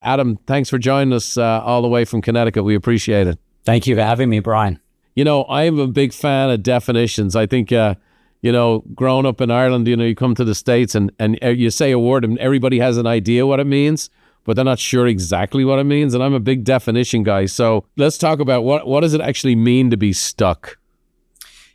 Adam, thanks for joining us all the way from Connecticut. We appreciate it. Thank you for having me, Brian. You know, I'm a big fan of definitions. I think, growing up in Ireland, you come to the States and you say a word and everybody has an idea what it means, but they're not sure exactly what it means. And I'm a big definition guy. So let's talk about what does it actually mean to be stuck?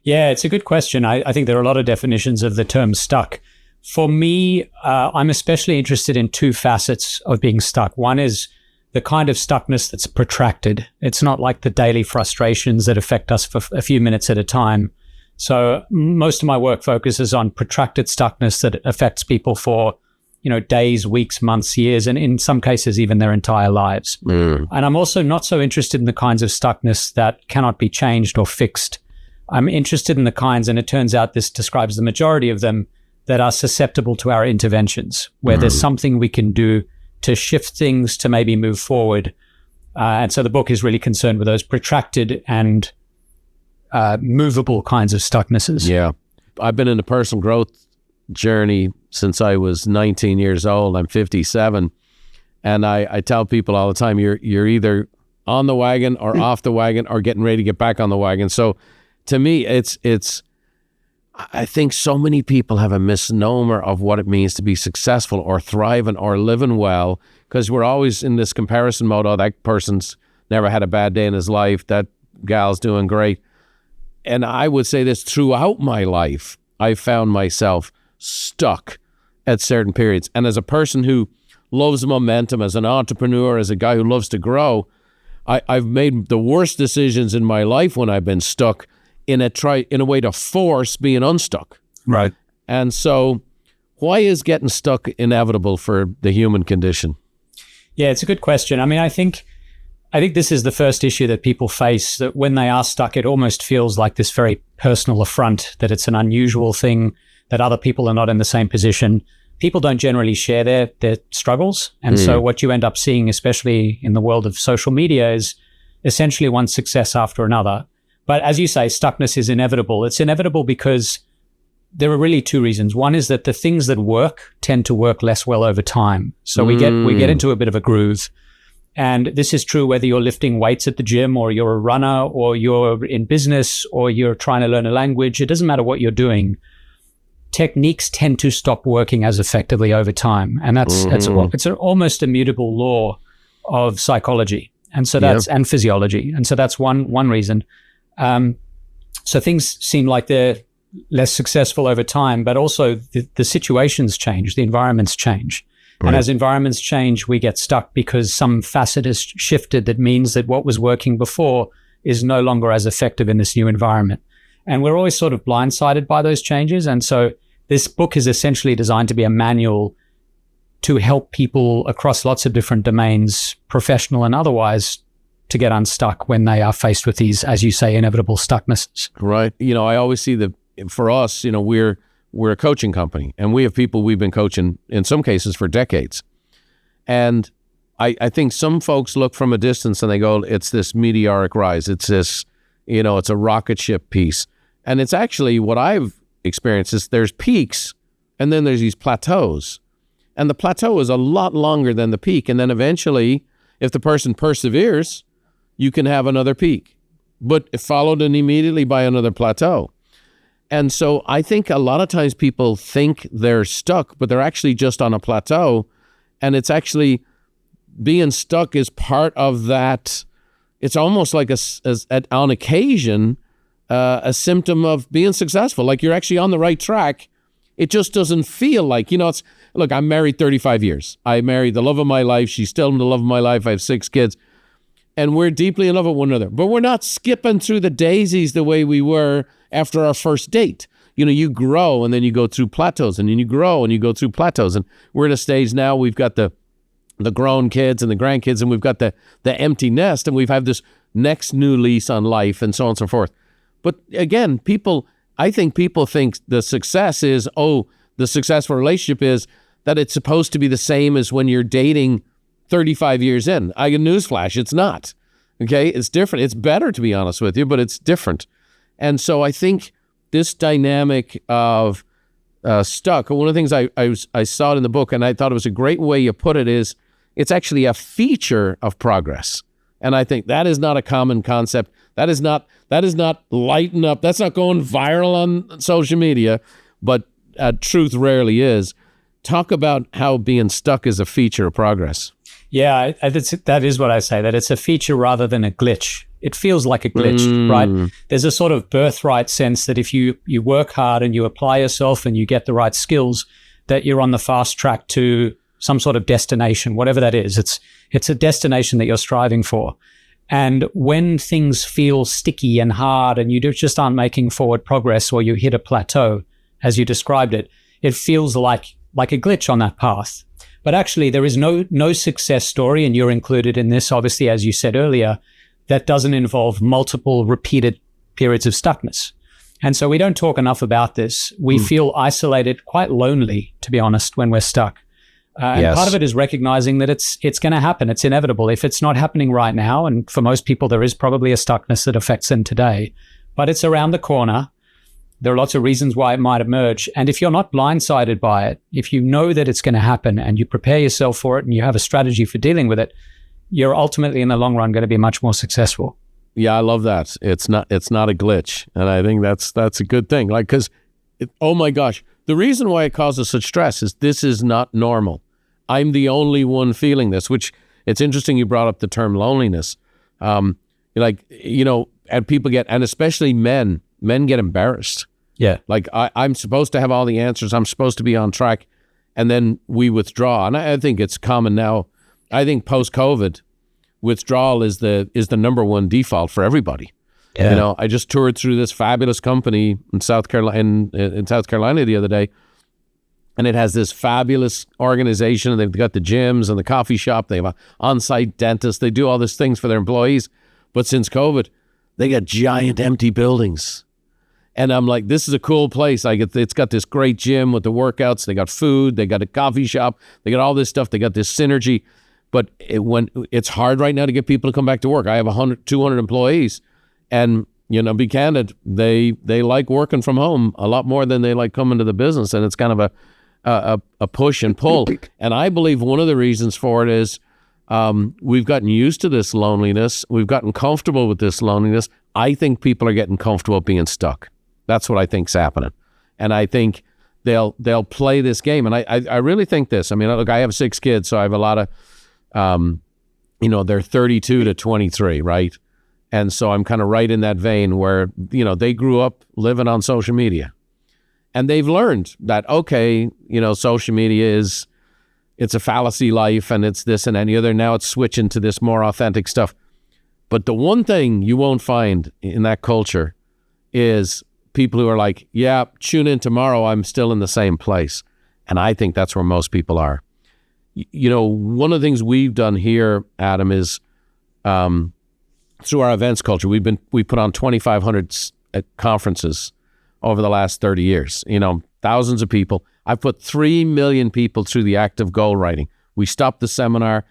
Yeah, it's a good question. I think there are a lot of definitions of the term stuck. For me, I'm especially interested in two facets of being stuck. One is the kind of stuckness that's protracted. It's not like the daily frustrations that affect us for a few minutes at a time. So most of my work focuses on protracted stuckness that affects people for, days, weeks, months, years, and in some cases, even their entire lives. And I'm also not so interested in the kinds of stuckness that cannot be changed or fixed. I'm interested in the kinds, and it turns out this describes the majority of them, that are susceptible to our interventions, where there's something we can do to shift things, to maybe move forward. And so the book is really concerned with those protracted and movable kinds of stucknesses. Yeah. I've been in a personal growth journey since I was 19 years old. I'm 57. And I tell people all the time, you're either on the wagon or off the wagon or getting ready to get back on the wagon. So to me, I think so many people have a misnomer of what it means to be successful or thriving or living well, because we're always in this comparison mode. Oh, that person's never had a bad day in his life. That gal's doing great. And I would say this, throughout my life, I found myself stuck at certain periods. And as a person who loves momentum, as an entrepreneur, as a guy who loves to grow, I've made the worst decisions in my life when I've been stuck in a way to force being unstuck. Right. And so why is getting stuck inevitable for the human condition? Yeah, it's a good question. I mean, I think this is the first issue that people face, that when they are stuck, it almost feels like this very personal affront, that it's an unusual thing, that other people are not in the same position. People don't generally share their struggles. And so what you end up seeing, especially in the world of social media, is essentially one success after another. But as you say, stuckness is inevitable. It's inevitable because there are really two reasons. One is that the things that work tend to work less well over time. So we get into a bit of a groove. And this is true whether you're lifting weights at the gym, or you're a runner, or you're in business, or you're trying to learn a language. It doesn't matter what you're doing. Techniques tend to stop working as effectively over time. And it's an almost immutable law of psychology. And so and physiology. And so that's one reason. So things seem like they're less successful over time, but also the situations change, the environments change. Right. And as environments change, we get stuck because some facet has shifted that means that what was working before is no longer as effective in this new environment. And we're always sort of blindsided by those changes. And so this book is essentially designed to be a manual to help people across lots of different domains, professional and otherwise, to get unstuck when they are faced with these, as you say, inevitable stucknesses. Right. I always see that for us, we're a coaching company, and we have people we've been coaching in some cases for decades. And I think some folks look from a distance and they go, it's this meteoric rise. It's this, it's a rocket ship piece. And it's actually what I've experienced is there's peaks and then there's these plateaus. And the plateau is a lot longer than the peak. And then eventually, if the person perseveres, you can have another peak, but followed and immediately by another plateau. And so I think a lot of times people think they're stuck, but they're actually just on a plateau. And it's actually being stuck is part of that. It's almost like on occasion, a symptom of being successful. Like you're actually on the right track. It just doesn't feel like, look, I'm married 35 years. I married the love of my life. She's still the love of my life. I have 6 kids. And we're deeply in love with one another. But we're not skipping through the daisies the way we were after our first date. You grow and then you go through plateaus, and then you grow and you go through plateaus. And we're at a stage now, we've got the grown kids and the grandkids, and we've got the empty nest, and we've had this next new lease on life and so on and so forth. But again, I think people think the success is, the successful relationship is that it's supposed to be the same as when you're dating 35 years in. I get newsflash, it's not. Okay, it's different. It's better, to be honest with you, but it's different. And so I think this dynamic of stuck, one of the things I saw it in the book, and I thought it was a great way you put it, is It's actually a feature of progress. And I think that is not a common concept. That is not lighten up. That's not going viral on social media, but truth rarely is. Talk about how being stuck is a feature of progress. Yeah, that is what I say, that it's a feature rather than a glitch. It feels like a glitch, right? There's a sort of birthright sense that if you work hard and you apply yourself and you get the right skills, that you're on the fast track to some sort of destination, whatever that is. It's a destination that you're striving for. And when things feel sticky and hard and you just aren't making forward progress, or you hit a plateau, as you described it, it feels like a glitch on that path. But actually, there is no success story, and you're included in this, obviously, as you said earlier, that doesn't involve multiple repeated periods of stuckness. And so we don't talk enough about this. We feel isolated, quite lonely, to be honest, when we're stuck. And part of it is recognizing that it's going to happen. It's inevitable. If it's not happening right now, and for most people, there is probably a stuckness that affects them today, but it's around the corner. There are lots of reasons why it might emerge. And if you're not blindsided by it, if you know that it's going to happen and you prepare yourself for it and you have a strategy for dealing with it, you're ultimately in the long run going to be much more successful. Yeah, I love that. It's not a glitch. And I think that's a good thing. Like, because, oh my gosh, the reason why it causes such stress is this is not normal. I'm the only one feeling this, which it's interesting you brought up the term loneliness. And people get, and especially men get embarrassed. Yeah. Like I'm supposed to have all the answers. I'm supposed to be on track. And then we withdraw. And I think it's common now. I think post-COVID, withdrawal is the number one default for everybody. Yeah. I just toured through this fabulous company in South Carolina the other day. And it has this fabulous organization. They've got the gyms and the coffee shop. They have an on-site dentist. They do all these things for their employees. But since COVID, they got giant empty buildings. And I'm like, this is a cool place. It's got this great gym with the workouts. They got food. They got a coffee shop. They got all this stuff. They got this synergy. But when it's hard right now to get people to come back to work. I have 200 employees. And, be candid, they like working from home a lot more than they like coming to the business. And it's kind of a push and pull. And I believe one of the reasons for it is we've gotten used to this loneliness. We've gotten comfortable with this loneliness. I think people are getting comfortable being stuck. That's what I think's happening. And I think they'll play this game. And I really think this. I mean, look, I have 6 kids, so I have a lot of, they're 32 to 23, right? And so I'm kind of right in that vein where, they grew up living on social media. And they've learned that, okay, social media it's a fallacy life and it's this and any other. Now it's switching to this more authentic stuff. But the one thing you won't find in that culture is people who are like, yeah, tune in tomorrow, I'm still in the same place. And I think that's where most people are. One of the things we've done here, Adam, is through our events culture, we put on 2,500 conferences over the last 30 years, thousands of people. I've put 3 million people through the act of goal writing. We stopped the seminar.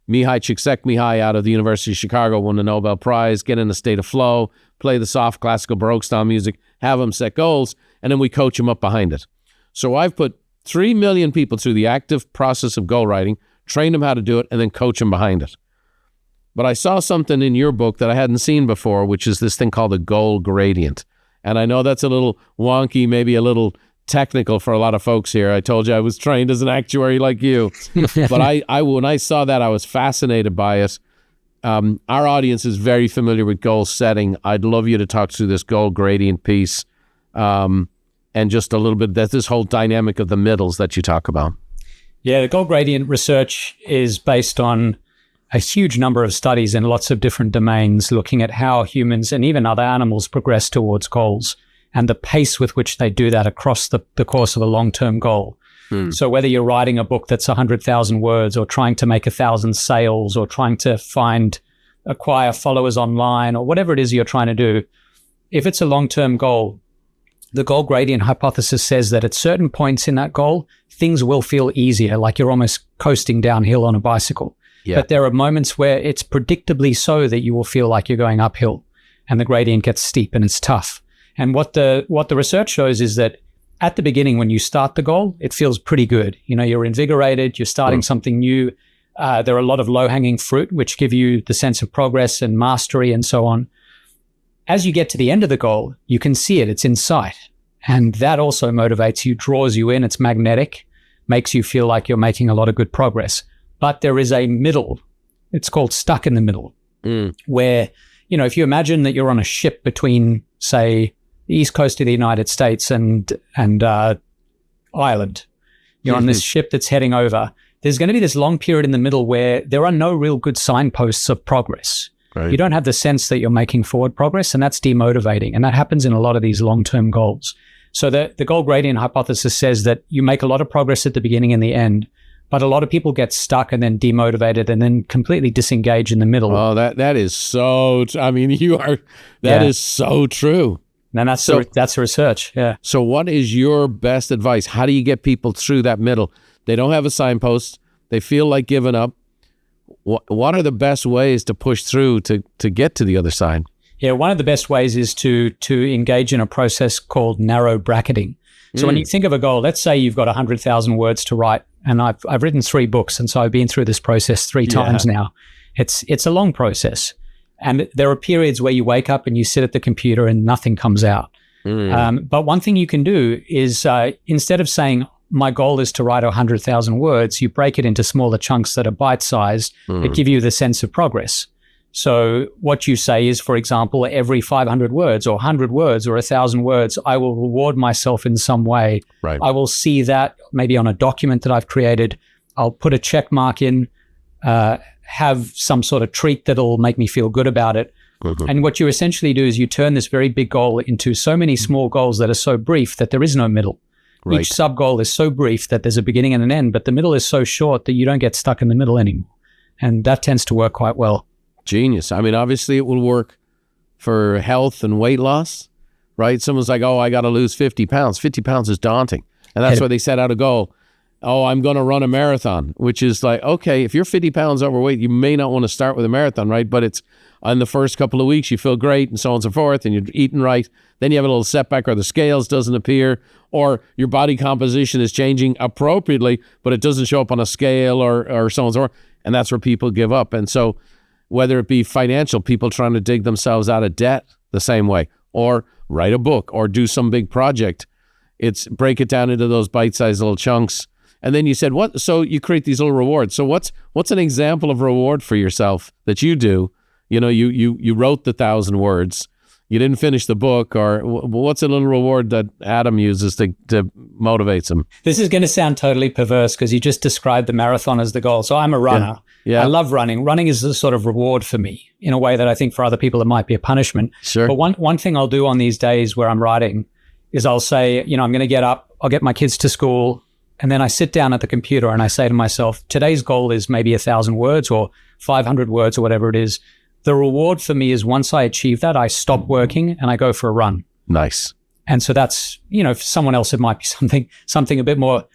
Mihai Csikszentmihalyi out of the University of Chicago won the Nobel Prize, get in a state of flow, play the soft classical Baroque style music, have them set goals, and then we coach them up behind it. So I've put 3 million people through the active process of goal writing, train them how to do it, and then coach them behind it. But I saw something in your book that I hadn't seen before, which is this thing called the goal gradient. And I know that's a little wonky, maybe a little technical for a lot of folks here. I told you I was trained as an actuary like you. But I when I saw that, I was fascinated by it. Our audience is very familiar with goal setting. I'd love you to talk through this goal gradient piece and just a little bit, that's this whole dynamic of the middles that you talk about. Yeah, the goal gradient research is based on a huge number of studies in lots of different domains, looking at how humans and even other animals progress towards goals and the pace with which they do that across the course of a long-term goal. So whether you're writing a book that's 100,000 words or trying to make 1,000 sales or trying to acquire followers online or whatever it is you're trying to do, if it's a long-term goal, the goal gradient hypothesis says that at certain points in that goal, things will feel easier, like you're almost coasting downhill on a bicycle. Yeah. But there are moments where it's predictably so that you will feel like you're going uphill and the gradient gets steep and it's tough. And what the research shows is that at the beginning, when you start the goal, it feels pretty good. You're invigorated, you're starting something new. There are a lot of low-hanging fruit, which give you the sense of progress and mastery and so on. As you get to the end of the goal, you can see it. It's in sight. And that also motivates you, draws you in. It's magnetic, makes you feel like you're making a lot of good progress. But there is a middle. It's called stuck in the middle, where, if you imagine that you're on a ship between, say, the east coast of the United States and Ireland, you're on this ship that's heading over. There's going to be this long period in the middle where there are no real good signposts of progress. Right. You don't have the sense that you're making forward progress, and that's demotivating. And that happens in a lot of these long-term goals. So the goal gradient hypothesis says that you make a lot of progress at the beginning and the end, but a lot of people get stuck and then demotivated and then completely disengage in the middle. Oh, that is so, is so true. And that's research. Yeah. So what is your best advice? How do you get people through that middle? They don't have a signpost. They feel like giving up. What are the best ways to push through to get to the other side? Yeah, one of the best ways is to engage in a process called narrow bracketing. So when you think of a goal, let's say you've got 100,000 words to write, and I've written 3 books, and so I've been through this process 3 times now. It's a long process, and there are periods where you wake up and you sit at the computer and nothing comes out. But one thing you can do is instead of saying, my goal is to write 100,000 words, you break it into smaller chunks that are bite-sized that give you the sense of progress. So what you say is, for example, every 500 words or 100 words or 1,000 words, I will reward myself in some way. Right. I will see that maybe on a document that I've created. I'll put a check mark in, have some sort of treat that'll make me feel good about it. And what you essentially do is you turn this very big goal into so many small goals that are so brief that there is no middle. Right. Each sub-goal is so brief that there's a beginning and an end, but the middle is so short that you don't get stuck in the middle anymore. And that tends to work quite well. Genius. I mean, obviously it will work for health and weight loss, right? Someone's like, oh, I got to lose 50 pounds. 50 pounds is daunting. And that's why they set out a goal. Oh, I'm going to run a marathon, which is like, okay, if you're 50 pounds overweight, you may not want to start with a marathon, right? But it's on the first couple of weeks, you feel great and so on and so forth, and you're eating right. Then you have a little setback, or the scales doesn't appear, or your body composition is changing appropriately, but it doesn't show up on a scale or so on and so forth. And that's where people give up. And so whether it be financial, people trying to dig themselves out of debt the same way, or write a book or do some big project, it's break it down into those bite-sized little chunks. And then you said, what? So you create these little rewards. So what's an example of reward for yourself that you do? You wrote the 1,000 words. You didn't finish the book, or what's a little reward that Adam uses to motivates him? This is going to sound totally perverse because you just described the marathon as the goal. So I'm a runner. Yeah. I love running. Running is a sort of reward for me in a way that I think for other people it might be a punishment. Sure. But one thing I'll do on these days where I'm writing is I'll say, I'm going to get up, I'll get my kids to school, and then I sit down at the computer and I say to myself, today's goal is maybe 1,000 words or 500 words or whatever it is. The reward for me is once I achieve that, I stop working and I go for a run. Nice. And so that's, for someone else, it might be something a bit more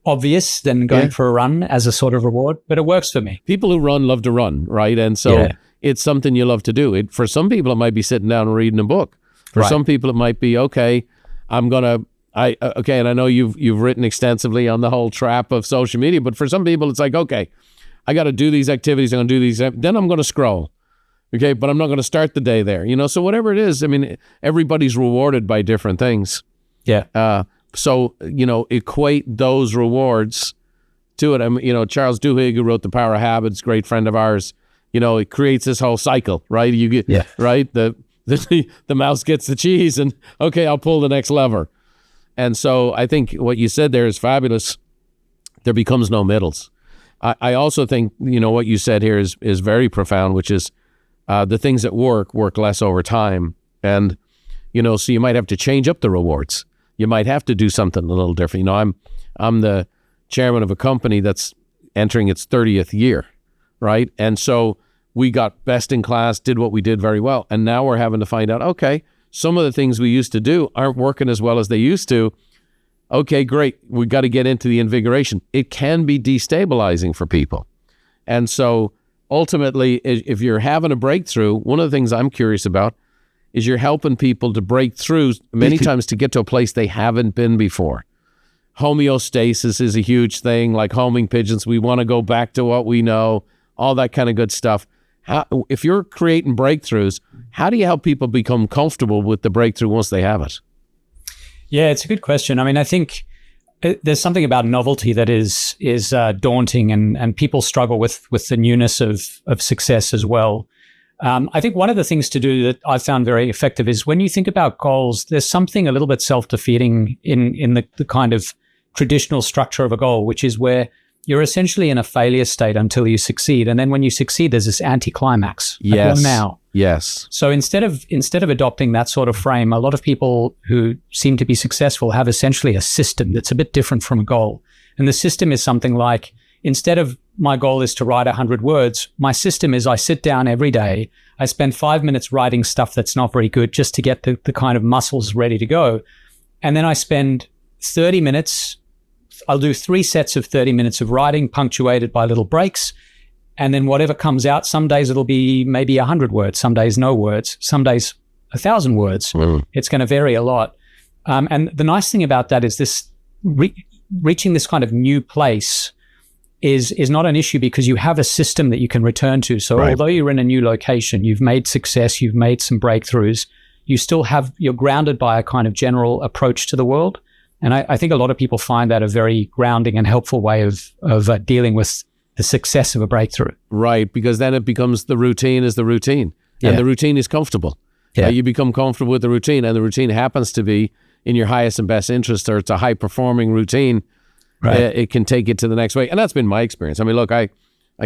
obvious than going for a run as a sort of reward, but it works for me. People who run love to run, right? And so it's something you love to do. For some people, it might be sitting down and reading a book. For some people, it might be, okay, and I know you've written extensively on the whole trap of social media, but for some people, it's like, okay, I got to do these activities, I'm going to do these, then I'm going to scroll. Okay, but I'm not going to start the day there. So whatever it is, I mean, everybody's rewarded by different things. Yeah. So, equate those rewards to it. Charles Duhigg, who wrote The Power of Habits, great friend of ours, it creates this whole cycle, right? You get, right? The mouse gets the cheese and, okay, I'll pull the next lever. And so I think what you said there is fabulous. There becomes no middles. I also think, what you said here is very profound, which is, the things that work less over time. And, so you might have to change up the rewards. You might have to do something a little different. I'm the chairman of a company that's entering its 30th year, right? And so we got best in class, did what we did very well. And now we're having to find out, okay, some of the things we used to do aren't working as well as they used to. Okay, great. We got to get into the invigoration. It can be destabilizing for people. And so ultimately, if you're having a breakthrough, one of the things I'm curious about is you're helping people to break through many times to get to a place they haven't been before. Homeostasis is a huge thing, like homing pigeons. We want to go back to what we know, all that kind of good stuff. If you're creating breakthroughs, how do you help people become comfortable with the breakthrough once they have it? Yeah, it's a good question. I mean, I think there's something about novelty that is daunting, and people struggle with the newness of success as well. I think one of the things to do that I've found very effective is when you think about goals, there's something a little bit self-defeating in the kind of traditional structure of a goal, which is where you're essentially in a failure state until you succeed. And then when you succeed, there's this anticlimax. Yes. Like, now. Yes. So instead of adopting that sort of frame, a lot of people who seem to be successful have essentially a system that's a bit different from a goal. And the system is something like, instead of my goal is to write 100 words, my system is I sit down every day, I spend 5 minutes writing stuff that's not very good just to get the kind of muscles ready to go. And then I spend 30 minutes, I'll do 3 sets of 30 minutes of writing punctuated by little breaks. And then whatever comes out, some days it'll be maybe 100 words, some days no words, some days 1,000 words. It's going to vary a lot. And the nice thing about that is this reaching this kind of new place is not an issue because you have a system that you can return to. So although you're in a new location, you've made success, you've made some breakthroughs, you're grounded by a kind of general approach to the world. And I think a lot of people find that a very grounding and helpful way of dealing with the success of a breakthrough. Right, because then it becomes the routine is the routine. Yeah. And the routine is comfortable. Yeah. You become comfortable with the routine, and the routine happens to be in your highest and best interest, or it's a high-performing routine. Right. It can take it to the next way. And that's been my experience. I mean, look, I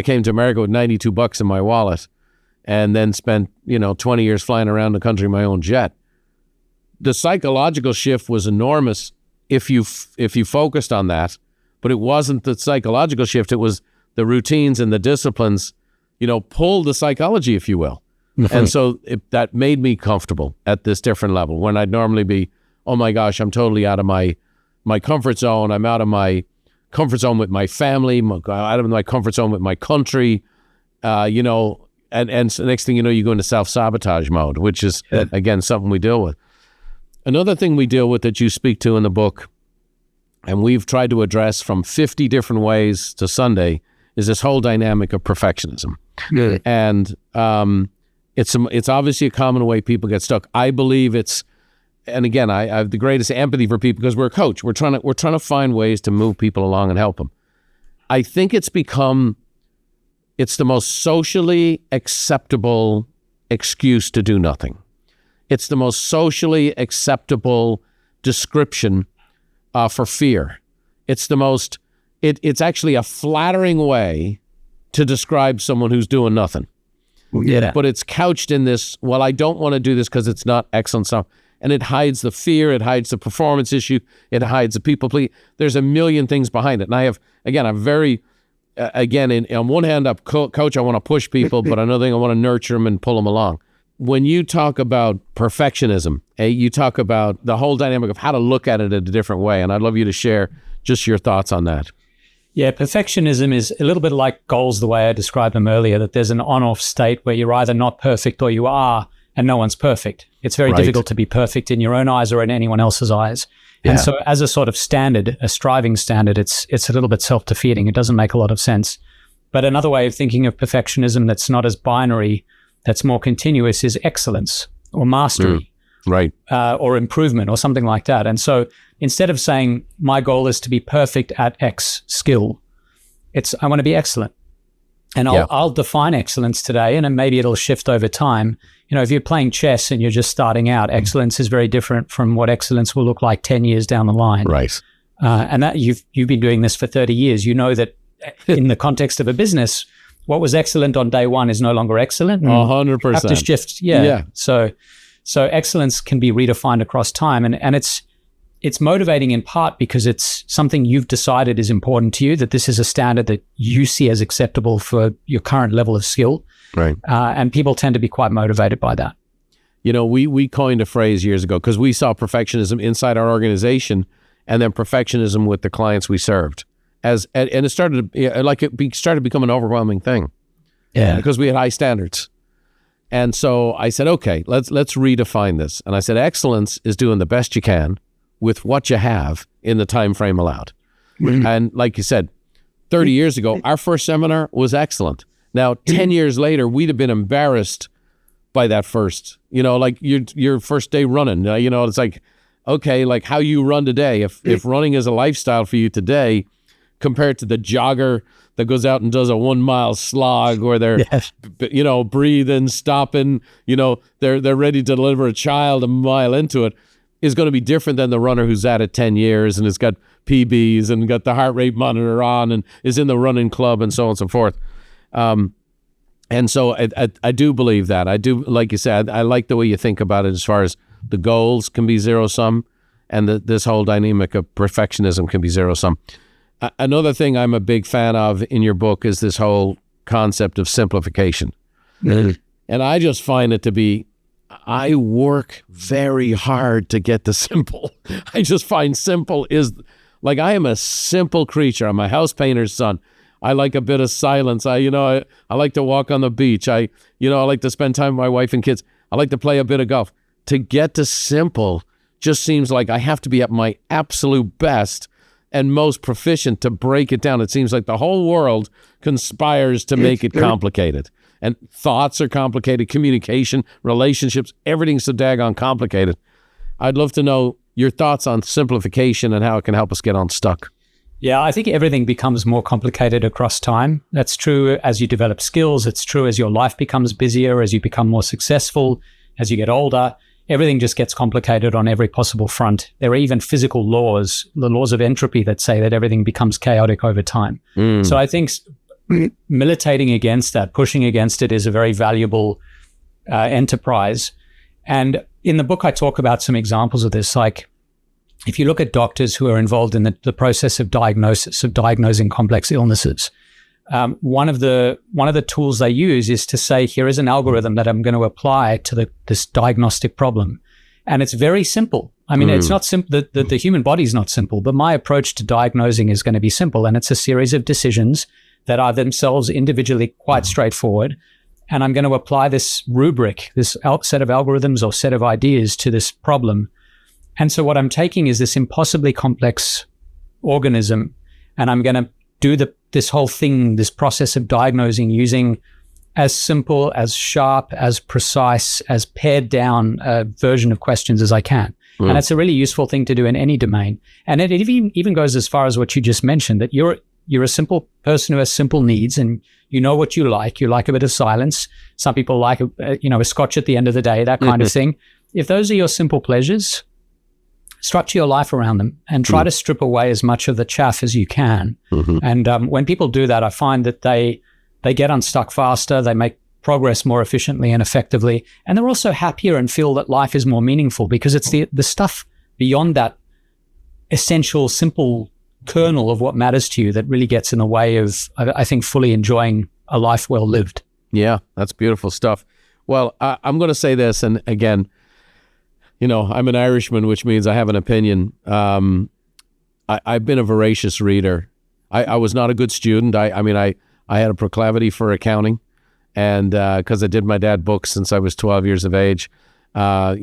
came to America with $92 in my wallet and then spent, 20 years flying around the country in my own jet. The psychological shift was enormous if you focused on that, but it wasn't the psychological shift. It was the routines and the disciplines, pulled the psychology, if you will. And so that made me comfortable at this different level when I'd normally be, oh my gosh, I'm totally out of my comfort zone. I'm out of my comfort zone with my family, out of my comfort zone with my country, and the next thing you know, you go into self-sabotage mode, which is, again, something we deal with. Another thing we deal with that you speak to in the book, and we've tried to address from 50 different ways to Sunday, is this whole dynamic of perfectionism. Good. And it's obviously a common way people get stuck. I believe and again, I have the greatest empathy for people because we're a coach. We're trying to find ways to move people along and help them. I think it's the most socially acceptable excuse to do nothing. It's the most socially acceptable description for fear. It's actually a flattering way to describe someone who's doing nothing. Yeah. But it's couched in this, well, I don't want to do this because it's not excellent stuff. And it hides the fear, it hides the performance issue, it hides the people please. There's a million things behind it. And on one hand, I'm coach, I want to push people, but another thing, I want to nurture them and pull them along. When you talk about perfectionism, you talk about the whole dynamic of how to look at it in a different way. And I'd love you to share just your thoughts on that. Yeah, perfectionism is a little bit like goals, the way I described them earlier, that there's an on-off state where you're either not perfect or you are, and no one's perfect. It's very difficult to be perfect in your own eyes or in anyone else's eyes. Yeah. And so as a sort of standard, a striving standard, it's a little bit self-defeating. It doesn't make a lot of sense. But another way of thinking of perfectionism that's not as binary, that's more continuous, is excellence or mastery. Right. Or improvement or something like that. And so instead of saying my goal is to be perfect at X skill, I want to be excellent. And I'll define excellence today, and then maybe it'll shift over time. If you're playing chess and you're just starting out, excellence is very different from what excellence will look like 10 years down the line. Right. And that you've been doing this for 30 years. You know that in the context of a business, what was excellent on day one is no longer excellent. 100%. You have to shift. Yeah. So excellence can be redefined across time, and it's motivating in part because it's something you've decided is important to you, that this is a standard that you see as acceptable for your current level of skill. Right. And people tend to be quite motivated by that. We coined a phrase years ago because we saw perfectionism inside our organization and then perfectionism with the clients we served. And it started to become an overwhelming thing. Yeah. Because we had high standards. And so I said, okay, let's redefine this. And I said, excellence is doing the best you can with what you have in the time frame allowed. And like you said, 30 years ago, our first seminar was excellent. Now, 10 years later, we'd have been embarrassed by that first, like your first day running. It's like, okay, like how you run today. If running is a lifestyle for you today, compared to the jogger that goes out and does a 1 mile slog, or they're, breathing, stopping, they're ready to deliver a child a mile into it, is going to be different than the runner who's at it 10 years and has got PBs and got the heart rate monitor on and is in the running club and so on and so forth. And so I do believe that. I do, like you said, I like the way you think about it as far as the goals can be zero sum, and this whole dynamic of perfectionism can be zero sum. Another thing I'm a big fan of in your book is this whole concept of simplification. And I just find it to be, I work very hard to get to simple. I just find simple is, like, I am a simple creature. I'm a house painter's son. I like a bit of silence. I like to walk on the beach. I like to spend time with my wife and kids. I like to play a bit of golf. To get to simple just seems like I have to be at my absolute best and most proficient to break it down. It seems like the whole world conspires to make it complicated. And thoughts are complicated, communication, relationships, everything's so daggone complicated. I'd love to know your thoughts on simplification and how it can help us get unstuck. Yeah, I think everything becomes more complicated across time. That's true as you develop skills. It's true as your life becomes busier, as you become more successful, as you get older. Everything just gets complicated on every possible front. There are even physical laws, the laws of entropy, that say that everything becomes chaotic over time. So I think militating against that, pushing against it, is a very valuable enterprise. And in the book, I talk about some examples of this. Like, if you look at doctors who are involved in the process of diagnosing complex illnesses, one of the tools they use is to say, here is an algorithm that I'm going to apply to this diagnostic problem. And it's very simple. I mean, it's not simple. The human body is not simple, but my approach to diagnosing is going to be simple. And it's a series of decisions that are themselves individually quite straightforward. And I'm going to apply this rubric, this set of algorithms or set of ideas to this problem. And so what I'm taking is this impossibly complex organism, and I'm going to do this whole thing, this process of diagnosing, using as simple, as sharp, as precise, as pared down a version of questions as I can. And that's a really useful thing to do in any domain. And it even goes as far as what you just mentioned, that you're a simple person who has simple needs, and you know what you like. You like a bit of silence. Some people like a scotch at the end of the day, that kind of thing. If those are your simple pleasures, structure your life around them and try to strip away as much of the chaff as you can. And when people do that, I find that they get unstuck faster, they make progress more efficiently and effectively, and they're also happier and feel that life is more meaningful, because it's the stuff beyond that essential, simple kernel of what matters to you that really gets in the way of, I think, fully enjoying a life well lived. Yeah, that's beautiful stuff. Well, I'm going to say this, and again, I'm an Irishman, which means I have an opinion. I've been a voracious reader. I was not a good student. I had a proclivity for accounting, and because I did my dad books since I was 12 years of age. I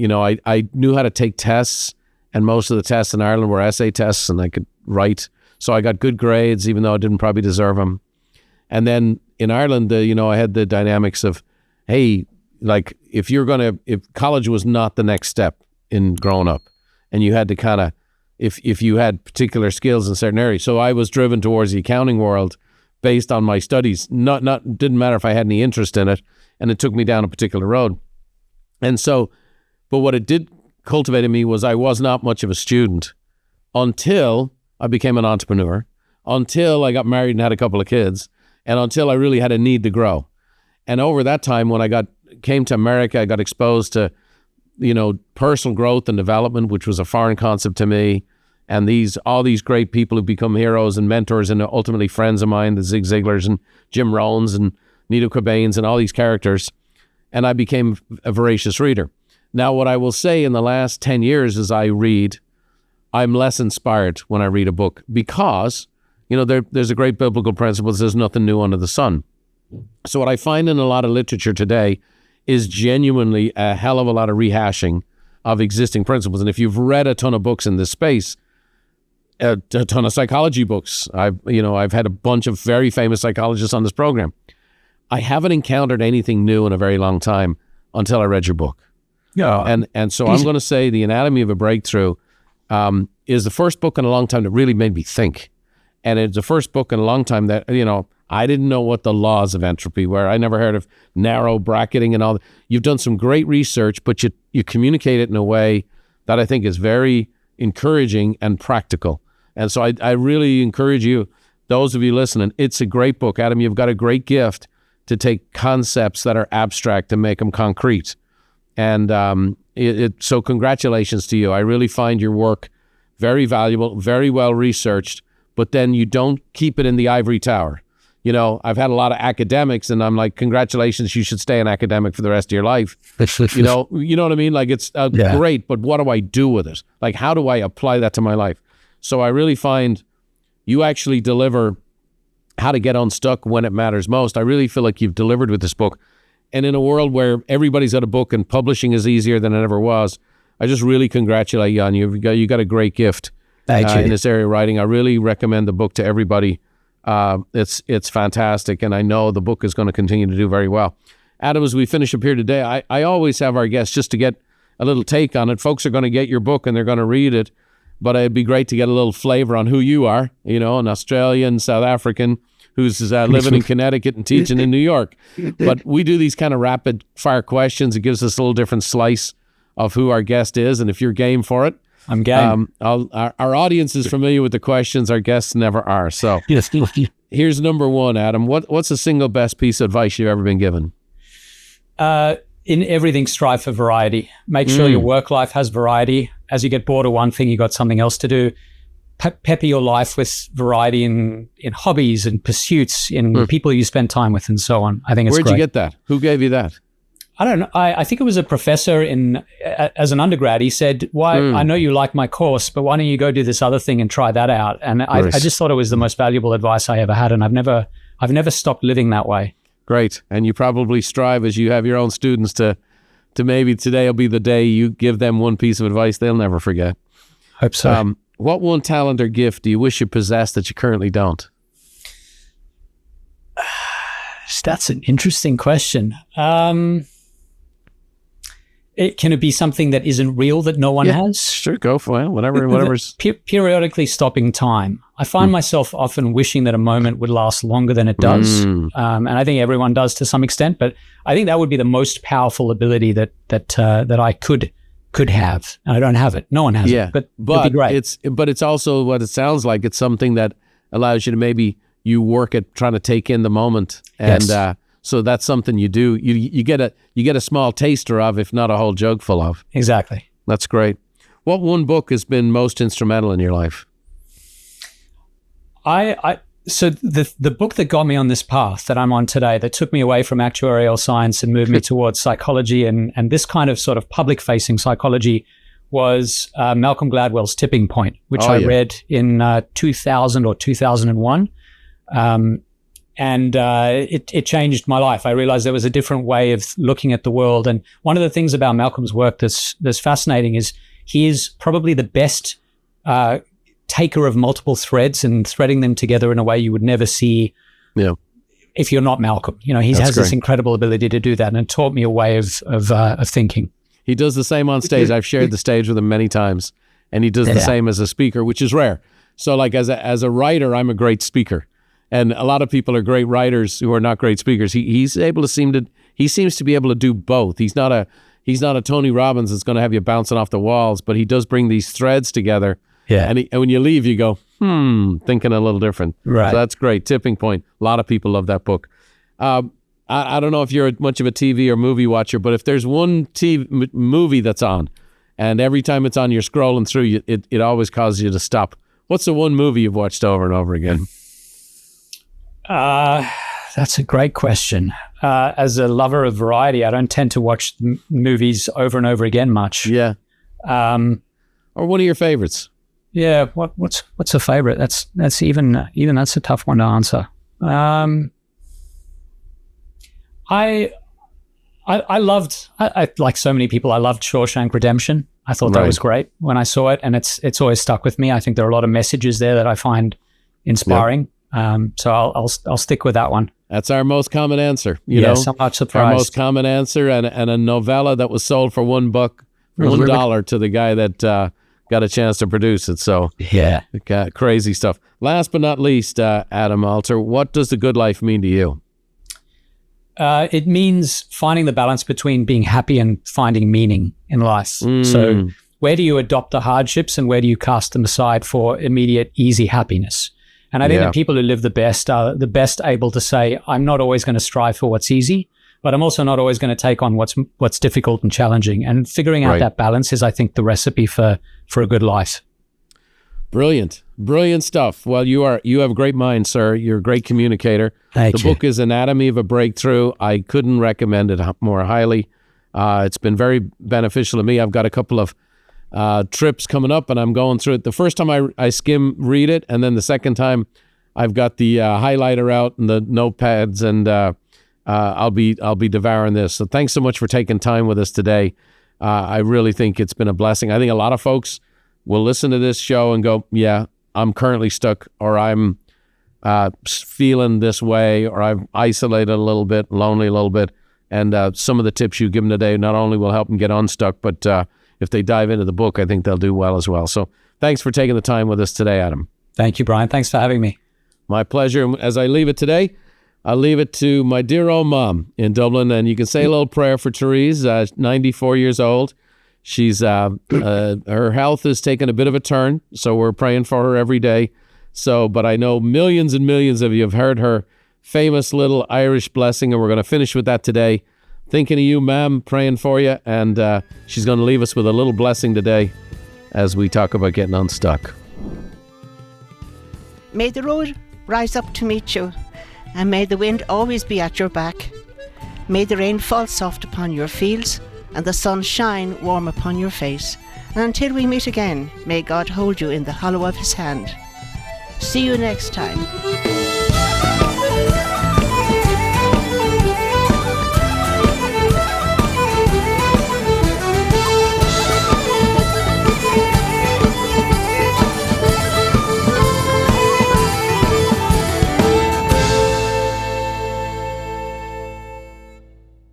knew how to take tests, and most of the tests in Ireland were essay tests, and I could write. So I got good grades, even though I didn't probably deserve them. And then in Ireland, I had the dynamics of, hey, like if college was not the next step in growing up, and you had to kind of, if you had particular skills in certain areas. So I was driven towards the accounting world based on my studies. Didn't matter if I had any interest in it, and it took me down a particular road. And so, but what it did cultivate in me was I was not much of a student until I became an entrepreneur, until I got married and had a couple of kids, and until I really had a need to grow. And over that time, when I came to America, I got exposed to personal growth and development, which was a foreign concept to me. And all these great people who become heroes and mentors and ultimately friends of mine, the Zig Ziglars and Jim Rohns and Nito Cobains and all these characters. And I became a voracious reader. Now, what I will say in the last 10 years as I read, I'm less inspired when I read a book, because, there's a great biblical principle: there's nothing new under the sun. So what I find in a lot of literature today is genuinely a hell of a lot of rehashing of existing principles. And if you've read a ton of books in this space, a ton of psychology books. I've had a bunch of very famous psychologists on this program. I haven't encountered anything new in a very long time until I read your book. Yeah. And so I'm going to say The Anatomy of a Breakthrough is the first book in a long time that really made me think. And it's the first book in a long time that, I didn't know what the laws of entropy were. I never heard of narrow bracketing and all that. You've done some great research, but you communicate it in a way that I think is very encouraging and practical. And so I really encourage you, those of you listening, it's a great book. Adam, you've got a great gift to take concepts that are abstract and make them concrete. And so congratulations to you. I really find your work very valuable, very well researched, but then you don't keep it in the ivory tower. I've had a lot of academics, and I'm like, congratulations, you should stay an academic for the rest of your life. You know what I mean? Like, it's great, but what do I do with it? Like, how do I apply that to my life? So I really find you actually deliver how to get unstuck when it matters most. I really feel like you've delivered with this book. And in a world where everybody's got a book and publishing is easier than it ever was, I just really congratulate you on you got a great gift in this area of writing. I really recommend the book to everybody. It's fantastic, and I know the book is going to continue to do very well. Adam, as we finish up here today, I always have our guests just to get a little take on it. Folks are going to get your book and they're going to read it, but it'd be great to get a little flavor on who you are, an Australian, South African, who's living in Connecticut and teaching in New York. But we do these kind of rapid fire questions. It gives us a little different slice of who our guest is, and if you're game for it, I'm game. Our audience is familiar with the questions. Our guests never are. So here's number one, Adam. What's the single best piece of advice you've ever been given? In everything, strive for variety. Make sure your work life has variety. As you get bored of one thing, you got something else to do. Pepper your life with variety in hobbies and pursuits, in people you spend time with, and so on. I think it's Where'd great. you get that? Who gave you that? I don't know. I think it was a professor as an undergrad. He said, I know you like my course, but why don't you go do this other thing and try that out? And I just thought it was the most valuable advice I ever had. And I've never stopped living that way. Great. And you probably strive as you have your own students to maybe today will be the day you give them one piece of advice they'll never forget. Hope so. What one talent or gift do you wish you possessed that you currently don't? That's an interesting question. Can it be something that isn't real that no one has? Sure, go for it. Whatever's... Periodically stopping time. I find myself often wishing that a moment would last longer than it does. And I think everyone does to some extent, but I think that would be the most powerful ability that I could have. And I don't have it. No one has it, but it'd be great. It's also what it sounds like. It's something that allows you to maybe you work at trying to take in the moment. And so that's something you do. You get a small taster of, if not a whole jug full of. Exactly. That's great. What one book has been most instrumental in your life? So the book that got me on this path that I'm on today, that took me away from actuarial science and moved me towards psychology and this kind of sort of public-facing psychology, was Malcolm Gladwell's Tipping Point, which I read in 2000 or 2001. And it changed my life. I realized there was a different way of looking at the world. And one of the things about Malcolm's work that's fascinating is he is probably the best taker of multiple threads and threading them together in a way you would never see if you're not Malcolm. He has this incredible ability to do that, and it taught me a way of thinking. He does the same on stage. I've shared the stage with him many times, and he does the same as a speaker, which is rare. So like as a writer, I'm a great speaker. And a lot of people are great writers who are not great speakers. He seems to be able to do both. He's not a Tony Robbins that's going to have you bouncing off the walls, but he does bring these threads together. Yeah. And when you leave, you go, thinking a little different. Right. So that's great. Tipping Point. A lot of people love that book. I don't know if you're much of a TV or movie watcher, but if there's one movie that's on, and every time it's on, you're scrolling through, it always causes you to stop. What's the one movie you've watched over and over again? That's a great question. As a lover of variety, I don't tend to watch movies over and over again much. Yeah. Or one of your favorites. Yeah. What's a favorite? That's even that's a tough one to answer. I I loved, like so many people, I loved Shawshank Redemption. I thought that was great when I saw it, and it's always stuck with me. I think there are a lot of messages there that I find inspiring. So I'll stick with that one. That's our most common answer. You know, I'm not surprised. Our most common answer, and a novella that was sold for $1 to the guy that got a chance to produce it. So crazy stuff. Last but not least, Adam Alter, what does the good life mean to you? It means finding the balance between being happy and finding meaning in life. So where do you adopt the hardships and where do you cast them aside for immediate, easy happiness? And I think the people who live the best are the best able to say, I'm not always going to strive for what's easy, but I'm also not always going to take on what's difficult and challenging. And figuring out that balance is, I think, the recipe for a good life. Brilliant stuff. Well, you have a great mind, sir. You're a great communicator. Thank you. The book is Anatomy of a Breakthrough. I couldn't recommend it more highly. It's been very beneficial to me. I've got a couple of trips coming up, and I'm going through it. The first time I skim read it, and then the second time I've got the highlighter out and the notepads, and I'll be devouring this. So thanks so much for taking time with us today. I really think it's been a blessing. I think a lot of folks will listen to this show and go, yeah, I'm currently stuck, or I'm feeling this way, or I'm isolated a little bit, lonely a little bit. And some of the tips you give them today not only will help them get unstuck, but if they dive into the book, I think they'll do well as well. So thanks for taking the time with us today, Adam. Thank you, Brian. Thanks for having me. My pleasure. As I leave it today, I'll leave it to my dear old mom in Dublin. And you can say a little prayer for Therese, 94 years old. She's her health has taken a bit of a turn, so we're praying for her every day. But I know millions and millions of you have heard her famous little Irish blessing, and we're going to finish with that today. Thinking of you, ma'am, praying for you, and she's going to leave us with a little blessing today as we talk about getting unstuck. May the road rise up to meet you, and may the wind always be at your back. May the rain fall soft upon your fields, and the sun shine warm upon your face. And until we meet again, may God hold you in the hollow of his hand. See you next time.